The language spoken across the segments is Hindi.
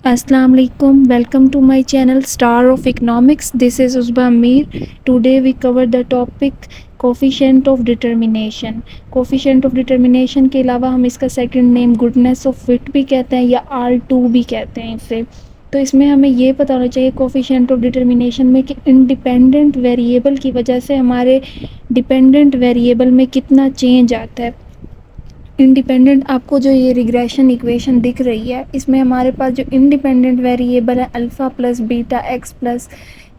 Assalamu alaikum. Welcome to my channel Star of Economics. This is Uzba Amir. Today we cover the topic coefficient of determination. Coefficient of determination के अलावा हम इसका second name goodness of fit भी कहते हैं या R2 भी कहते हैं इसे। तो इसमें हमें ये पता होना चाहिए कोफिशिएंट ऑफ डिटर्मिनेशन में कि इंडिपेंडेंट वेरिएबल की वजह से हमारे डिपेंडेंट वेरिएबल में कितना चेंज आता है। इंडिपेंडेंट आपको जो ये रिग्रेशन इक्वेशन दिख रही है इसमें हमारे पास जो इंडिपेंडेंट वेरिएबल है alpha plus beta x plus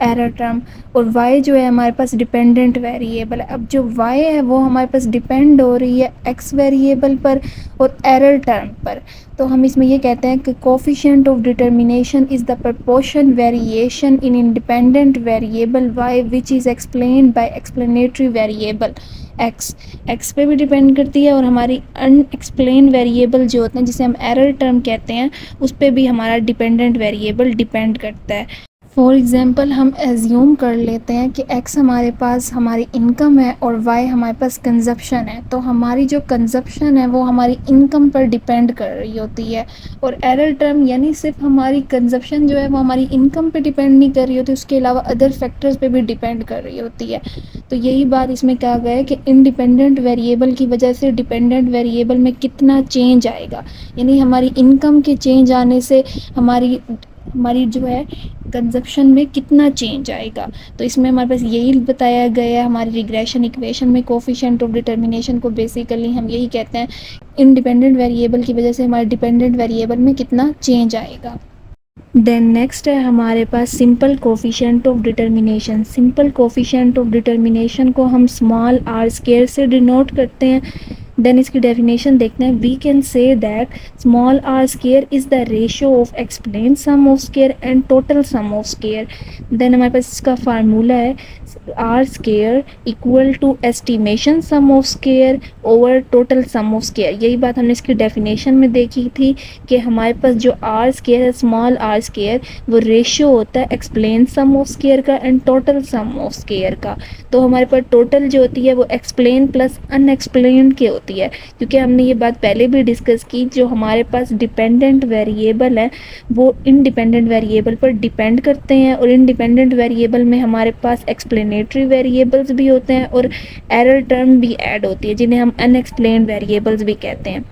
error term और y जो है हमारे पास डिपेंडेंट वेरिएबल है। अब जो y है वो हमारे पास डिपेंड हो रही है x वेरिएबल पर और एरर टर्म पर। तो हम इसमें ये कहते हैं कि coefficient of determination is the proportion variation in independent variable y which is explained bye explanatory variable x पे भी डिपेंड करती है और हमारी अनएक्सप्लेन वेरिएबल जो होते हैं जिसे हम एरर टर्म कहते हैं उस पर भी हमारा डिपेंडेंट वेरिएबल डिपेंड करता है। फॉर एग्ज़ाम्पल हम एज्यूम कर लेते हैं कि x हमारे पास हमारी इनकम है और y हमारे पास कंजप्शन है। तो हमारी जो कंजप्शन है वो हमारी इनकम पर डिपेंड कर रही होती है और एरर टर्म यानी सिर्फ हमारी कंजप्शन जो है वो हमारी इनकम पे डिपेंड नहीं कर रही होती, उसके अलावा अदर फैक्टर्स पे भी डिपेंड कर रही होती है। तो यही बात इसमें कहा गया है कि इंडिपेंडेंट वेरिएबल की वजह से डिपेंडेंट वेरिएबल में कितना चेंज आएगा, यानी हमारी इनकम के चेंज आने से हमारी जो है कंजप्शन में कितना चेंज आएगा। तो इसमें हमारे पास यही बताया गया है हमारी रिग्रेशन इक्वेशन में। कोफिशिएंट ऑफ डिटर्मिनेशन को बेसिकली हम यही कहते हैं इंडिपेंडेंट वेरिएबल की वजह से हमारे डिपेंडेंट वेरिएबल में कितना चेंज आएगा। देन नेक्स्ट है हमारे पास simple coefficient of determination. Simple coefficient of determination को हम स्मॉल आर स्क्वायर से डिनोट करते हैं। देन इसकी डेफिनेशन देखते हैं। We can say that small R square is the ratio of explain sum of square and total sum of square. Then हमारे पास इसका फार्मूला है R square equal to estimation sum of square over total sum of square. यही बात हमने इसकी डेफिनेशन में देखी थी कि हमारे पास जो आर स्क्वायर है स्मॉल आर स्क्वायर वो रेशियो होता है एक्सप्लेन सम ऑफ स्क्वायर का and total sum of square का। तो हमारे पास टोटल जो होती है वो एक्सप्लेन प्लस अनएक्सप्लेन की होती है, क्योंकि हमने ये बात पहले भी डिस्कस की जो हमारे पास डिपेंडेंट वेरिएबल है वो इंडिपेंडेंट वेरिएबल पर डिपेंड करते हैं और इंडिपेंडेंट वेरिएबल में हमारे पास एक्सप्लेनेटरी वेरिएबल्स भी होते हैं और एरर टर्म भी ऐड होती है जिन्हें हम अनएक्सप्लेन्ड वेरिएबल्स भी कहते हैं।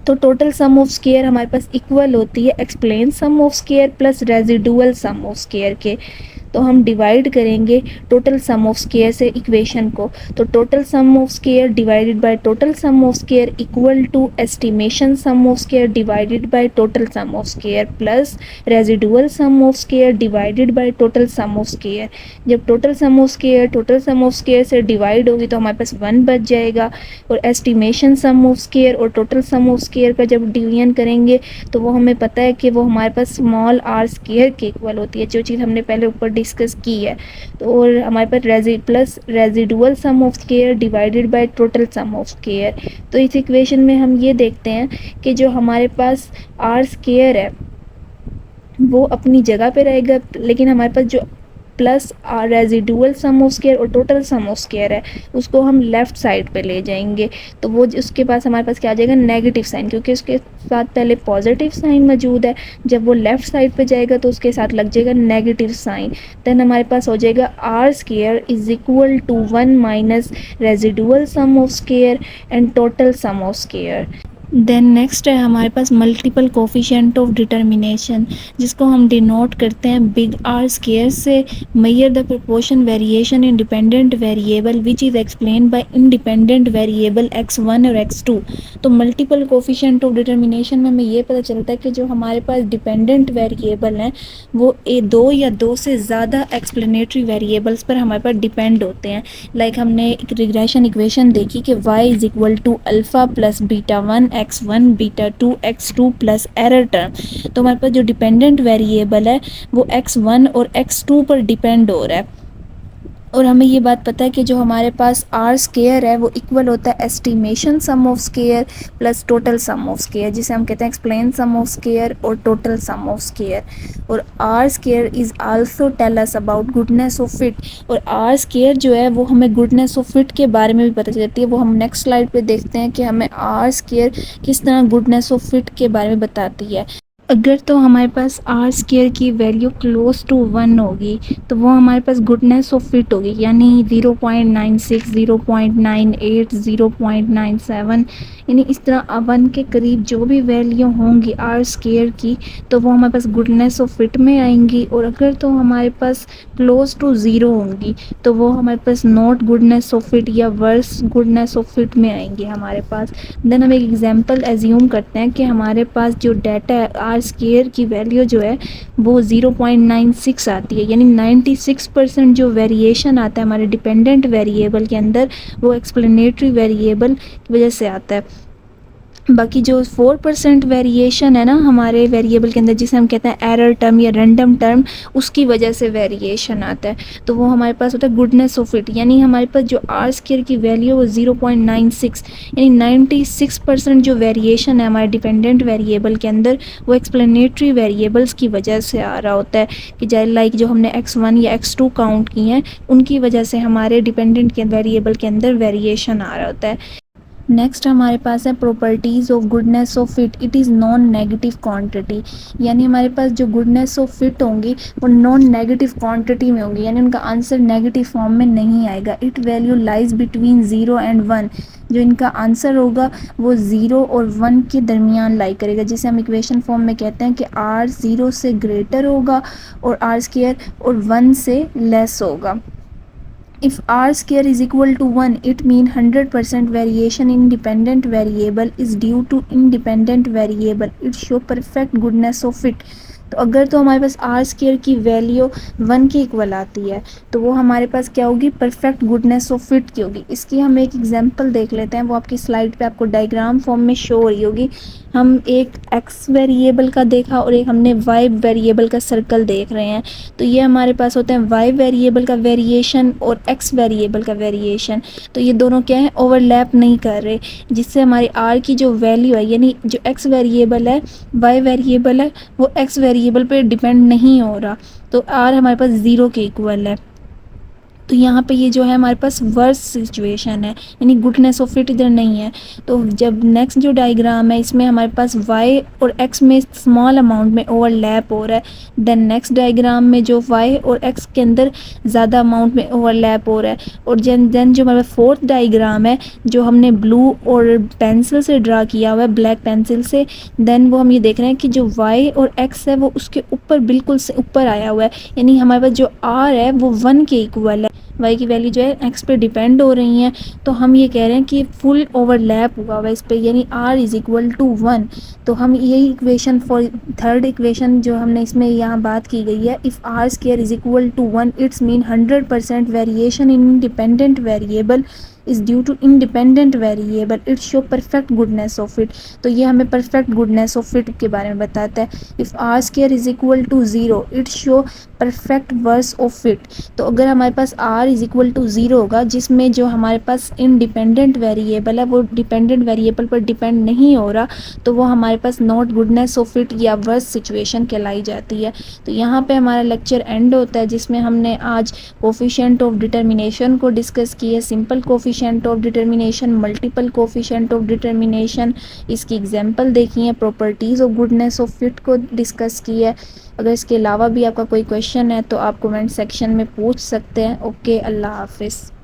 तो टोटल सम ऑफ स्क्वायर हमारे पास इक्वल होती है explain sum of square plus residual sum of square के। तो हम डिवाइड करेंगे टोटल सम ऑफ स्क्वायर से इक्वेशन को। तो total sum of square divided by total sum of square equal to estimation sum of square divided by total sum of square plus residual sum of square divided by total sum of square. जब total sum of square total sum of square से डिवाइड होगी तो हमारे पास 1 बच जाएगा और एस्टिमेशन सम ऑफ स्क्वायर और टोटल सम ऑफ स्क्वायर का जब डिवीजन करेंगे तो वो हमें पता है कि वो हमारे पास स्मॉल आर स्क्वायर के इक्वल होती है, जो चीज़ हमने पहले ऊपर डिस्कस की है। तो और हमारे पास plus residual sum of square divided by total sum of square. तो इस इक्वेशन में हम ये देखते हैं कि जो हमारे पास आर स्क्वायर है वो अपनी जगह पे रहेगा, लेकिन हमारे पास जो plus residual sum of square और टोटल सम ऑफ स्क्वायर है उसको हम लेफ़्ट साइड पे ले जाएंगे। तो वो उसके पास हमारे पास क्या आ जाएगा नेगेटिव साइन, क्योंकि उसके साथ पहले पॉजिटिव साइन मौजूद है। जब वो लेफ़्ट साइड पे जाएगा तो उसके साथ लग जाएगा नेगेटिव साइन। देन हमारे पास हो जाएगा R square is equal to 1 minus residual sum of square and total sum of square. Then next है हमारे पास मल्टीपल कोफिशिएंट ऑफ डिटर्मिनेशन, जिसको हम डिनोट करते हैं बिग आर स्क्वायर से। Measure the proportion variation in dependent variable which is explain by independent variable x1 और x2। तो मल्टीपल कोफिशिएंट ऑफ डिटर्मिनेशन में हमें ये पता चलता है कि जो हमारे पास डिपेंडेंट वेरिएबल हैं वो 2 या 2 से ज़्यादा एक्सप्लेनेटरी वेरिएबल्स पर हमारे पास डिपेंड होते हैं। लाइक हमने एक रिग्रेशन इक्वेशन देखी कि y is equal to alpha plus beta 1 x1 beta 2 x2 plus error term. तो हमारे पास जो डिपेंडेंट वेरिएबल है वो x1 और x2 पर डिपेंड हो रहा है और हमें ये बात पता है कि जो हमारे पास आर स्क्वायर है वो इक्वल होता है estimation sum of square plus total sum of square, जिसे हम कहते हैं एक्सप्लेन सम ऑफ स्क्वायर और टोटल सम ऑफ स्क्वायर। और R square is also tell us about goodness of fit. और आर स्क्वायर जो है वो हमें गुडनेस ऑफ फिट के बारे में भी पता चलती है। वो हम नेक्स्ट स्लाइड पे देखते हैं कि हमें आर स्क्वायर किस तरह गुडनेस ऑफ फिट के बारे में बताती है। अगर तो हमारे पास आर स्क्वायर की वैल्यू क्लोज टू 1 होगी तो वो हमारे पास गुडनेस ऑफ फिट होगी, यानी 0.96, 0.98, 0.97, यानी इस तरह 1 के करीब जो भी वैल्यू होंगी आर स्क्वायर की तो वो हमारे पास गुडनेस ऑफ फिट में आएंगी। और अगर तो हमारे पास क्लोज टू 0 होंगी तो वो हमारे पास नॉट गुडनेस ऑफ फिट या वर्स गुडनेस ऑफ फिट में आएंगे हमारे पास। देन हम एक एग्जांपल एज्यूम करते हैं कि हमारे पास जो डाटा है आर स्क्वायर की वैल्यू जो है वो 0.96 आती है, यानी 96% जो वेरिएशन आता है हमारे डिपेंडेंट वेरिएबल के अंदर वो एक्सप्लेनेटरी वेरिएबल की वजह से आता है। बाकी जो 4% वेरिएशन है ना हमारे वेरिएबल के अंदर, जिसे हम कहते हैं एरर टर्म या रैंडम टर्म, उसकी वजह से वेरिएशन आता है, तो वो हमारे पास होता है गुडनेस ऑफ इट। यानी हमारे पास जो आर स्क्वायर की वैल्यू वो 0.96, यानी 96% जो वेरिएशन है हमारे डिपेंडेंट वेरिएबल के अंदर वो एक्सप्लेनेटरी वेरिएबल्स की वजह से आ रहा होता है, कि जैसे लाइक जो हमने x1 या x2 काउंट किए हैं उनकी वजह से हमारे डिपेंडेंट के वेरिएबल के अंदर वेरिएशन आ रहा होता है। नेक्स्ट हमारे पास है properties of goodness of fit, it is non negative quantity. यानी हमारे पास जो गुडनेस ऑफ फिट होंगी वो नॉन नेगेटिव क्वांटिटी में होंगी, यानी उनका आंसर नेगेटिव फॉर्म में नहीं आएगा। It value lies between 0 and 1, जो इनका आंसर होगा वो 0 और 1 के दरमियान लाई करेगा, जिसे हम इक्वेशन फॉर्म में कहते हैं कि r 0 से ग्रेटर होगा और r स्क्वायर और 1 से लेस होगा। If r square is equal to 1, it means 100% variation in dependent variable is due to independent variable. It show perfect goodness of fit. तो अगर तो हमारे पास आर स्क्वायर की वैल्यू 1 के इक्वल आती है तो वो हमारे पास क्या होगी, परफेक्ट गुडनेस ऑफ फिट की होगी। इसकी हम एक एग्जांपल देख लेते हैं, वो आपकी स्लाइड पे आपको डायग्राम फॉर्म में शो हो रही होगी। हम एक एक्स वेरिएबल का देखा और एक हमने वाई वेरिएबल का सर्कल देख रहे हैं। तो ये हमारे पास होते हैं वाई वेरिएबल का वेरिएशन और एक्स वेरिएबल का वेरिएशन। तो ये दोनों क्या है, ओवरलैप नहीं कर रहे, जिससे हमारी आर की जो वैल्यू है, यानी जो एक्स वेरिएबल है वाई वेरिएबल है वो एक्स वेरिएबल पे डिपेंड नहीं हो रहा, तो आर हमारे पास 0 के इक्वल है। तो यहाँ पे ये जो है हमारे पास वर्स सिचुएशन है, यानी गुडनेस ऑफ फिट इधर नहीं है। तो जब नेक्स्ट जो डायग्राम है इसमें हमारे पास y और x में स्मॉल अमाउंट में ओवरलैप हो रहा है, देन नेक्स्ट डायग्राम में जो y और x के अंदर ज़्यादा अमाउंट में ओवरलैप हो रहा है, और देन जो हमारा फोर्थ डायग्राम है जो हमने ब्लू और पेंसिल से ड्रा किया हुआ है, ब्लैक पेंसिल से, देन वो हम ये देख रहे हैं कि जो y और x है वो उसके ऊपर बिल्कुल से ऊपर आया हुआ है, यानी हमारे पास जो r है वो 1 के इक्वल है, y की वैल्यू जो है x पे डिपेंड हो रही हैं। तो हम ये कह रहे हैं कि फुल ओवरलैप हुआ हुआ इस पे, यानी r इज़ इक्वल टू 1। तो हम यही इक्वेशन फॉर थर्ड इक्वेशन जो हमने इसमें यहाँ बात की गई है, if r square is equal to 1 it's mean 100% variation in independent variable is due to independent variable, it show perfect goodness of it. तो ये हमें परफेक्ट गुडनेस ऑफ इट के बारे में बताता है। If r square is equal to 0 it show perfect worse of it. तो अगर हमारे पास r इज़ इक्वल टू 0 होगा जिसमें जो हमारे पास इंडिपेंडेंट वेरिएबल है वो डिपेंडेंट वेरिएबल पर डिपेंड नहीं हो रहा, तो वो हमारे पास नॉट गुडनेस ऑफ इट या वर्स सिचुएशन कहलाई जाती है। तो यहाँ पे हमारा लेक्चर एंड होता है, जिसमें हमने आज कोफिशिएंट ऑफ डिटर्मिनेशन को डिस्कस किया, simple coefficient of determination, multiple coefficient of determination, इसकी एग्जांपल देखी है, properties of goodness of fit को डिस्कस किया है। अगर इसके अलावा भी आपका कोई क्वेश्चन है तो आप कमेंट सेक्शन में पूछ सकते हैं। ओके, अल्लाह हाफिज़।